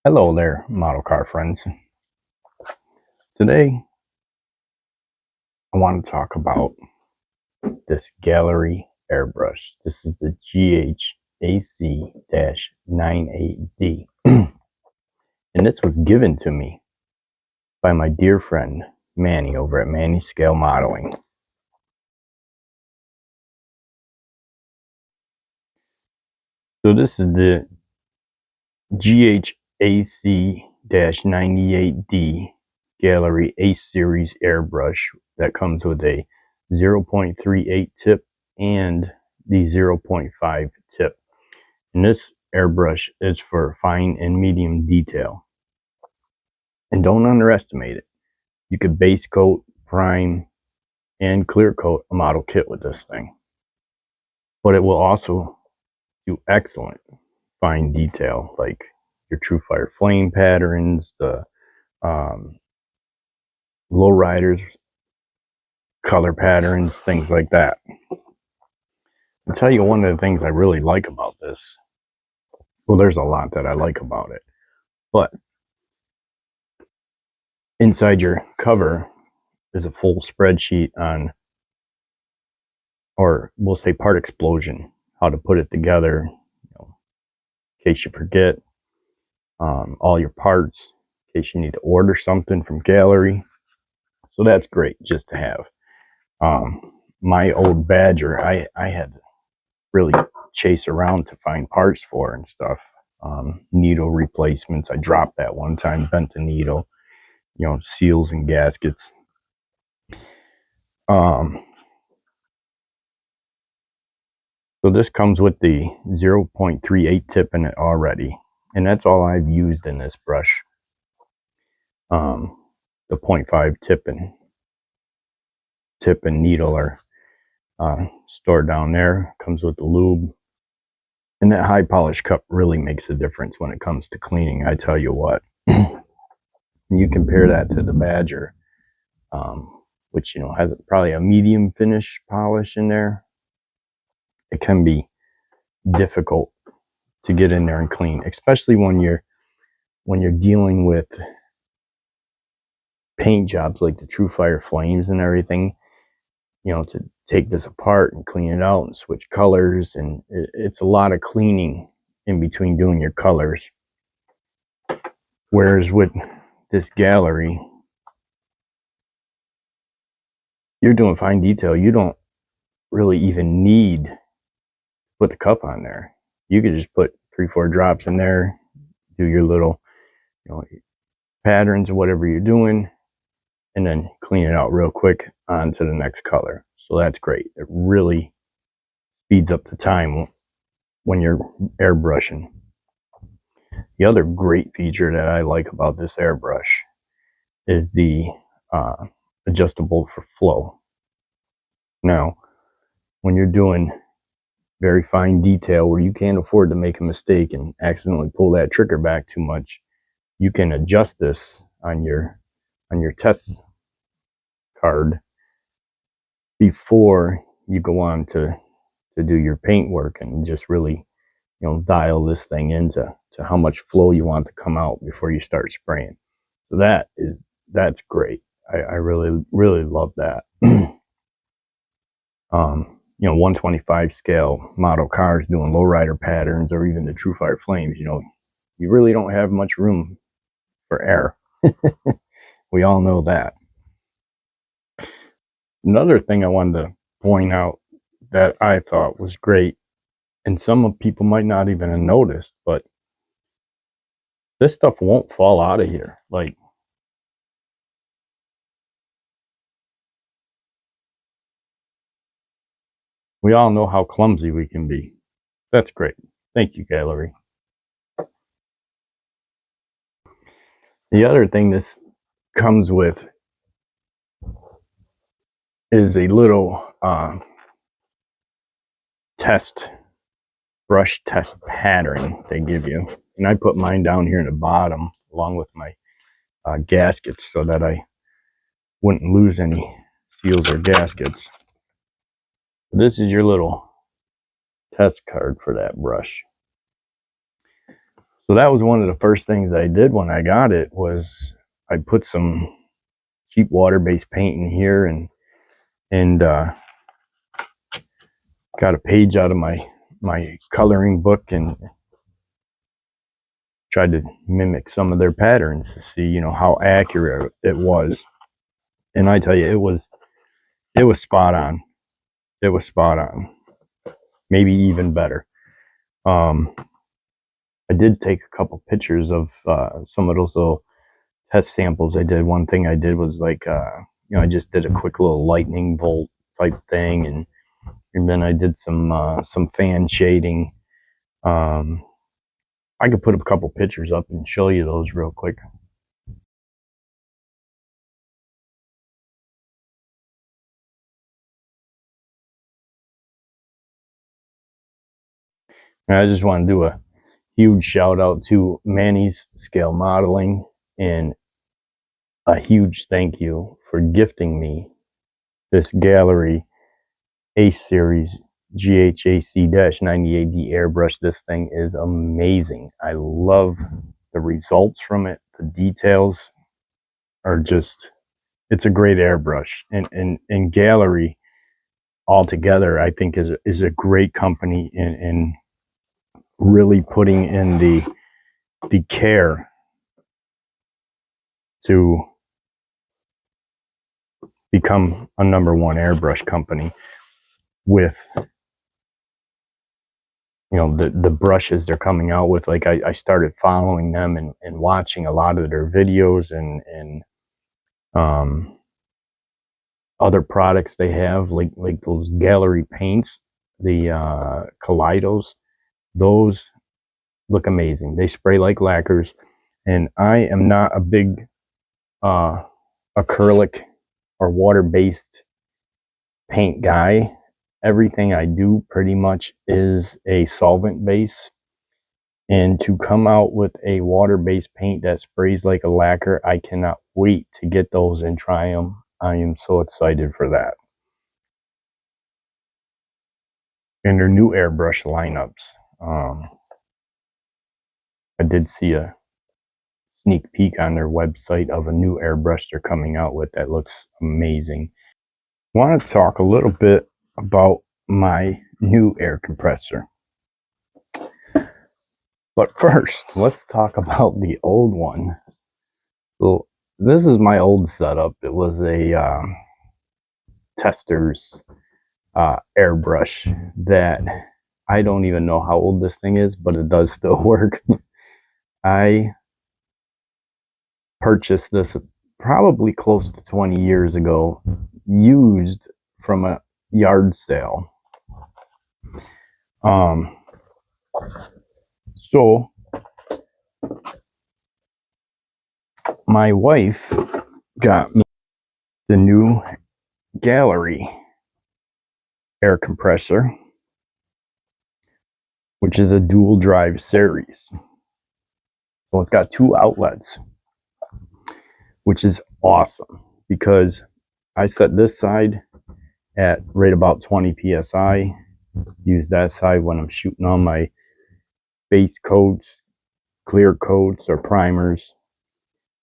Hello there, model car friends. Today, I want to talk about this Gaahleri airbrush. This is the ghac-98d. And this was given to me by my dear friend, Manny, over at Manny Scale Modeling. So this is the ghac-98d Gaahleri Ace Series airbrush that comes with a 0.38 tip and the 0.5 tip. And this airbrush is for fine and medium detail. And don't underestimate it. You could base coat, prime, and clear coat a model kit with this thing. But it will also do excellent fine detail, like your true fire flame patterns, the low riders, color patterns, things like that. I'll tell you one of the things I really like about this. Well, there's a lot that I like about it, but inside your cover is a full spreadsheet on, or we'll say part explosion, how to put it together, in case you forget, all your parts, in case you need to order something from Gaahleri. So that's great just to have. My old Badger, I had to really chase around to find parts for and stuff. Needle replacements. I dropped that one time, bent a needle, seals and gaskets. So this comes with the 0.38 tip in it already, and that's all I've used in this brush. The 0.5 tip and needle are stored down there. Comes with the lube, and that high polish cup really makes a difference when it comes to cleaning. I tell you what, you compare that to the Badger, which has probably a medium finish polish in there. It can be difficult to get in there and clean, especially when you're dealing with paint jobs like the True Fire Flames and everything. To take this apart and clean it out and switch colors, and it's a lot of cleaning in between doing your colors. Whereas with this Gaahleri, you're doing fine detail. You don't really even need to put the cup on there. You could just put 3-4 drops in there, do your little patterns or whatever you're doing, and then clean it out real quick on to the next color. So that's great. It really speeds up the time when you're airbrushing. The other great feature that I like about this airbrush is the adjustable for flow. Now, when you're doing very fine detail where you can't afford to make a mistake and accidentally pull that trigger back too much, you can adjust this on your test card before you go on to do your paint work, and just really dial this thing into how much flow you want to come out before you start spraying. So that's great. I really love that. 125 scale model cars doing lowrider patterns, or even the True Fire Flames, you really don't have much room for error. We all know that. Another thing I wanted to point out that I thought was great, and some people might not even have noticed, but this stuff won't fall out of here. Like, we all know how clumsy we can be. That's great. Thank you, Gaahleri. The other thing this comes with is a little brush test pattern they give you. And I put mine down here in the bottom along with my gaskets so that I wouldn't lose any seals or gaskets. This is your little test card for that brush. So that was one of the first things I did when I got it, was I put some cheap water-based paint in here, and got a page out of my coloring book and tried to mimic some of their patterns to see, you know, how accurate it was. And I tell you, it was spot on. It was spot on. Maybe even better. I did take a couple pictures of some of those little test samples I did. One thing I did was like, you know, I just did a quick little lightning bolt type thing, and then I did some fan shading. I could put a couple pictures up and show you those real quick. And I just want to do a huge shout out to Manny's Scale Modeling, and a huge thank you for gifting me this Gaahleri Ace Series ghac-98d airbrush. This thing is amazing. I love the results from it. The details are just, it's a great airbrush. And Gaahleri altogether, I think, is a great company in really putting in the care to become a #1 airbrush company with, you know, the brushes they're coming out with. Like I started following them and watching a lot of their videos and other products they have, like those Gaahleri paints, the Kaleidos. Those look amazing. They spray like lacquers, and I am not a big acrylic or water-based paint guy. Everything I do pretty much is a solvent base, and to come out with a water-based paint that sprays like a lacquer, I cannot wait to get those and try them. I am so excited for that. And their new airbrush lineups. I did see a sneak peek on their website of a new airbrush they're coming out with that looks amazing. I want to talk a little bit about my new air compressor. But first, let's talk about the old one. So this is my old setup. It was a Tester's airbrush that I don't even know how old this thing is, but it does still work. I purchased this probably close to 20 years ago, used from a yard sale. So my wife got me the new Gaahleri air compressor, which is a dual drive series. So it's got 2 outlets, which is awesome because I set this side at right about 20 psi. Use that side when I'm shooting on my base coats, clear coats, or primers.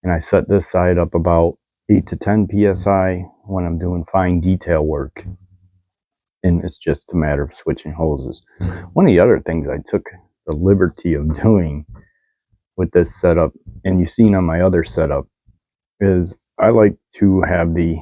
And I set this side up about 8 to 10 psi when I'm doing fine detail work. And it's just a matter of switching hoses. One of the other things I took the liberty of doing with this setup, and you've seen on my other setup, is I like to have the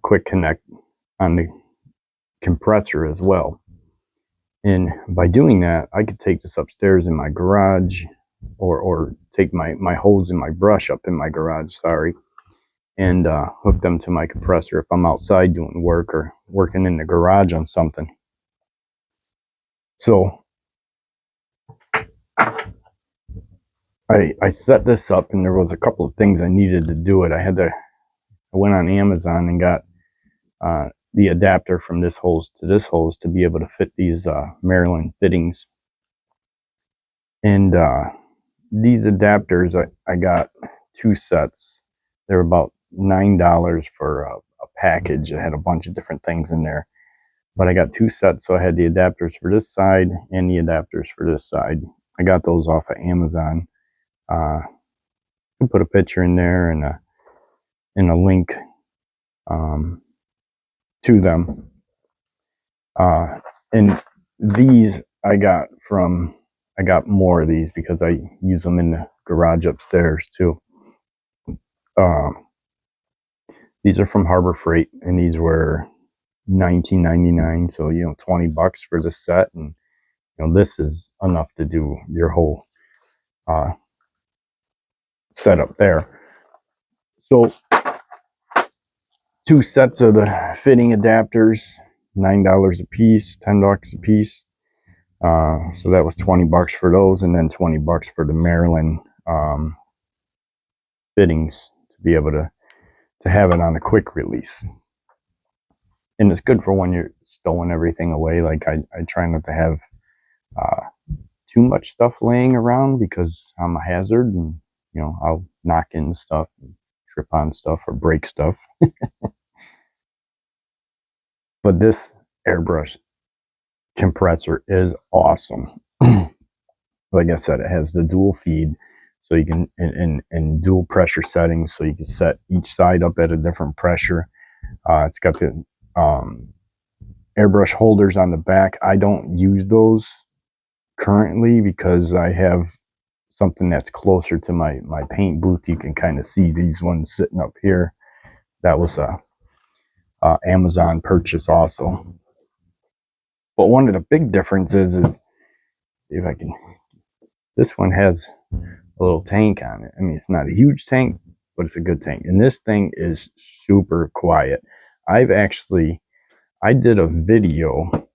quick connect on the compressor as well. And by doing that, I could take this upstairs in my garage, or take my hose and my brush up in my garage, and hook them to my compressor if I'm outside doing work or working in the garage on something. So I set this up, and there was a couple of things I needed to do it. I went on Amazon and got the adapter from this hose to this hose to be able to fit these Maryland fittings. And these adapters, I got 2 sets. They're about $9 for a package. It had a bunch of different things in there, but I got 2 sets. So I had the adapters for this side and the adapters for this side. I got those off of Amazon. I can put a picture in there and a link to them. And these I got more of these because I use them in the garage upstairs too. These are from Harbor Freight, and these were $19.99, so 20 bucks for the set, and this is enough to do your whole setup there. So 2 sets of the fitting adapters, $9 a piece, $10 a piece. So that was 20 bucks for those, and then 20 bucks for the Maryland fittings to be able to have it on a quick release. And it's good for when you're stowing everything away. Like I try not to have too much stuff laying around because I'm a hazard, and I'll knock into stuff and trip on stuff or break stuff. But this airbrush compressor is awesome. Like I said, it has the dual feed, so you can and dual pressure settings, so you can set each side up at a different pressure. It's got the airbrush holders on the back. I don't use those currently because I have something that's closer to my paint booth. You can kind of see these ones sitting up here. That was a Amazon purchase also. But one of the big differences is, if I can, this one has a little tank on it. I mean, it's not a huge tank, but it's a good tank. And this thing is super quiet. I did a video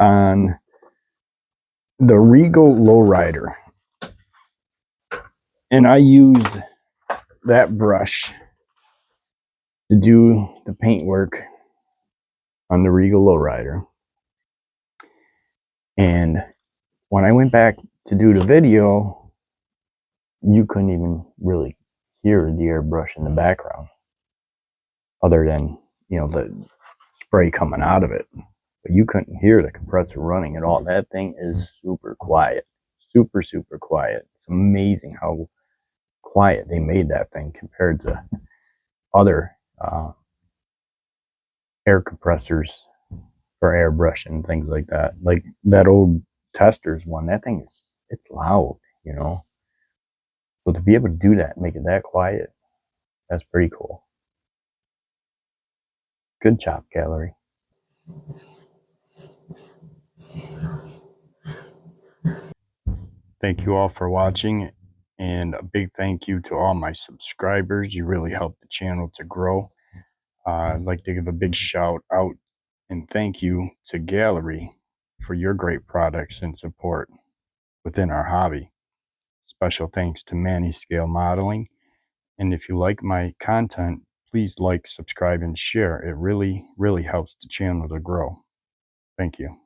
on the Regal Lowrider, and I used that brush to do the paint work on the Regal Lowrider. And when I went back to do the video, you couldn't even really hear the airbrush in the background, other than the spray coming out of it. But you couldn't hear the compressor running at all. That thing is super quiet, super quiet. It's amazing how quiet they made that thing compared to other air compressors for airbrush and things like that. Like that old Testors one, that thing it's loud, So to be able to do that, make it that quiet, that's pretty cool. Good job, Gaahleri. Thank you all for watching, and a big thank you to all my subscribers. You really help the channel to grow. I'd like to give a big shout out and thank you to Gaahleri for your great products and support within our hobby. Special thanks to Manny Scale Modeling. And if you like my content, please like, subscribe, and share. It really helps the channel to grow. Thank you.